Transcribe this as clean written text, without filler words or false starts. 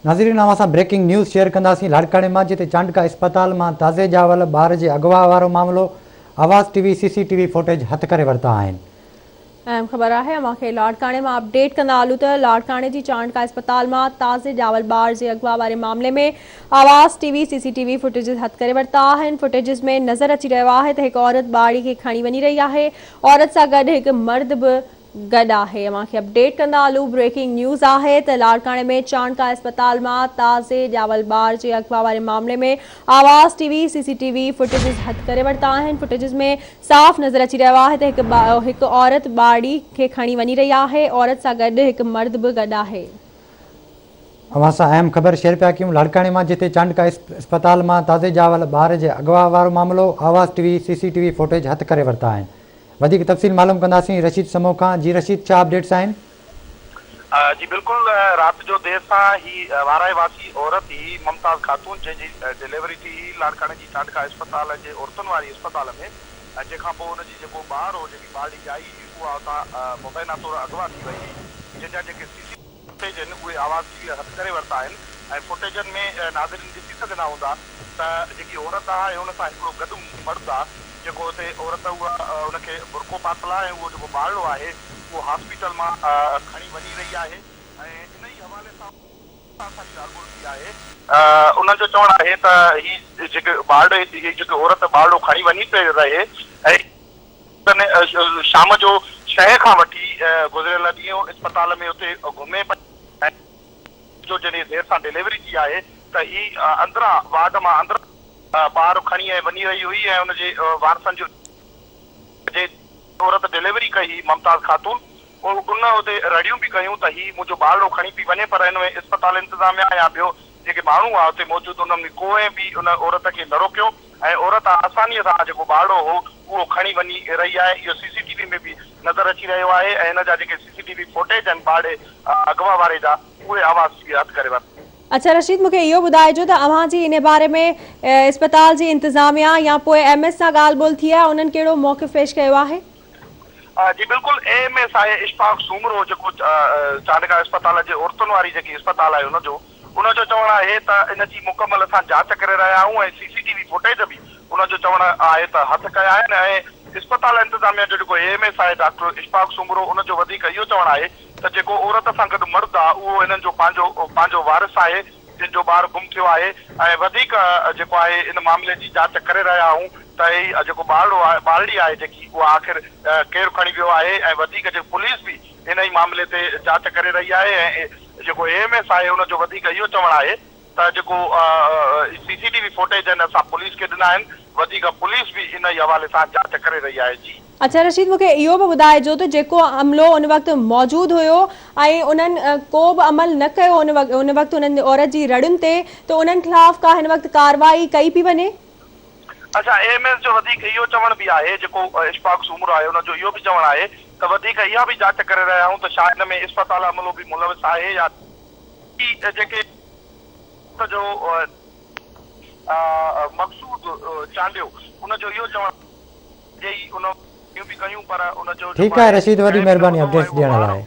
नाज़रीन अवां सां ब्रेकिंग न्यूज़ शेयर कंदासीं लाड़काणे मां, जिते चांडका अस्पताल मां ताज़े ॼावल ॿार जे अगवा वारो मामिलो आवाज़ टीवी CCTV फुटेज हथ करे वरिता आहिनि। अहम ख़बर है अमांखे लाड़काणे में अपडेट कंदा हलूं त लाड़काणे जी चांडका अस्पताल में ताज़े ॼावल ॿार जे अगवा वारे मामले में आवाज़ टीवी CCTV फुटेजिस हथ करे वरिता आहिनि। फुटेजिस में नज़र अची रहियो आहे त हिकु औरत ॿाड़ी खे खणी वञी रही आहे। औरत सां गॾु हिकु मर्द बि गॾु आहे। अमांखे अपडेट कंदा हलूं ब्रेकिंग न्यूज़ आहे त लाड़काणे में चांडका अस्पताल में ताज़े ॼावल ॿार जे अगवा वारे मामले में आवाज़ टीवी CCTV फुटेजिस हथ करे वरिता आहिनि। फुटेजिस में साफ़ नज़र अची रहियो आहे त हिकु औरत ॿाड़ी खे खणी वञी रही आहे। औरत सां गॾु हिकु मर्द बि गॾु आहे। अवां सां अहम ख़बर शेयर पिया कयूं लाड़काणे मां, जिते चांडका अस्पताल मां ताज़े ॼावल ॿार जे अगवा वारो मामिलो आवाज़ टीवी CCTV फुटेज हथ करे वरिता आहिनि। वधीक तफ़सील मालूम कंदासीं रशीद समो खां। जी रशीद, छा अपडेट्स आहिनि? जी बिल्कुल, रात जो देर सां ही वाराए वासी औरत ही मुमताज़ खातून जंहिंजी डिलीवरी थी लाड़काणे जी चांडका अस्पताल जे औरतुनि वारी अस्पताल में, जंहिंखां पोइ हुनजी जेको ॿार हो, जेकी ॿारड़ी ॼाई उहा हुतां मुबैना तौरु अगवा थी वई, जंहिंजा जेके CCTV फुटेज आहिनि उहे आवाज़ टीवी हथ करे वरिता आहिनि। ऐं फुटेजनि में नाज़रीन ॾिसी सघंदा हूंदा त जेकी औरत आहे हुन सां हिकिड़ो गॾु मर्द आहे, जेको हुते औरत उहा हुनखे बुरको पातल आहे ऐं उहो जेको ॿारड़ो आहे उहो हॉस्पिटल मां खणी वञी रही आहे। ऐं इन ई हवाले सां असांजी ॻाल्हि थी आहे, उन्हनि जो चवणु आहे त ही जेके ॿारड़े जेके औरत ॿारड़ो खणी वञी पई रहे ऐं शाम जो 6 खां वठी गुज़िरियल ॾींहुं अस्पताल में उते घुमे पई, जो जॾहिं देर सां डिलीवरी थी आहे त ही अंदरां वार्ड मां अंदरां ॿार खणी वञी रही हुई ऐं हुनजे वारसनि जो जे औरत डिलीवरी कई मुमताज़ खातून, उन उते रड़ियूं बि कयूं त ही मुंहिंजो ॿारड़ो खणी पई वञे, पर हिन में अस्पताल इंतिज़ामिया या ॿियो जेके माण्हू आहे हुते मौजूदु उन्हनि कोई बि उन औरत खे न रोकियो ऐं औरत आसानीअ सां जेको ॿारड़ो हो उहो खणी वञी रही आहे। इहो CCTV में बि नज़र अची रहियो आहे ऐं हिन जा जेके CCTV फुटेज आहिनि ॿारड़े अगवा वारे जा, उहे आवाज़ टीवी हथ करे वरिता। अच्छा रशीद, मूंखे इहो ॿुधाइजो त अव्हां जी इन बारे में अस्पताल जी इंतिज़ामिया या पोइ MS सां ॻाल्हि ॿोल थी आहे, उन्हनि कहिड़ो मौक़िफ़ पेश कयो आहे? जी बिल्कुल, AMS आहे इशफाक सूमरो, जेको चांडका अस्पताल जे औरतुनि वारी जेकी अस्पताल आहे उनजो चवणु आहे त इन जी मुकमल असां जांच करे रहिया आहियूं ऐं CCTV फुटेज बि उनजो चवणु आहे त हथ कया आहिनि। ऐं अस्पताल इंतिज़ामिया जो जेको AMS आहे डॉक्टर इशफाक सूमरो, उनजो वधीक इहो चवणु आहे त जेको औरत सां गॾु मर्द आहे उहो हिननि जो पंहिंजो वारिस आहे, जिन जो ॿार गुम थियो आहे। ऐं वधीक जेको आहे इन मामले जी जांच करे रहिया आहियूं त ही जेको ॿारड़ो आहे, ॿारड़ी आहे जेकी, उहा आख़िर केरु खणी वियो आहे ऐं वधीक जेको पुलिस बि इन ई मामले ते जांच करे रही आहे। ऐं जेको AMS आहे उनजो वधीक इहो चवणु आहे त जेको CCTV फुटेज आहिनि असां पुलिस खे ॾिना आहिनि, वधीक पुलिस बि इन ई हवाले सां जांच करे रही आहे। जी अच्छा रशीद, मूंखे इहो बि ॿुधाइजो त जेको अमलो उन वक़्तु मौजूदु हुयो ऐं उन्हनि को बि अमल न कयो उन वक़्तु उन्हनि औरत जी रड़ियुनि ते, त उन्हनि ख़िलाफ़ का हिन वक़्तु कार्रवाई कई पई वञे? अच्छा, AMS जो वधीक इहो चवण बि आहे, जेको इशफाक सूमरो आहे उनजो इहो बि चवणु आहे त वधीक इहा बि जांच करे रहिया आहियूं त छा हिन में अस्पताल अमलो बि मुलविस आहे या जेके जो मक़सूद चांडियो उनजो इहो चवणु जे उन बि कयूं, पर उनजो ठीकु आहे रशीद, वॾी महिरबानी अपडेट्स ॾियण लाइ।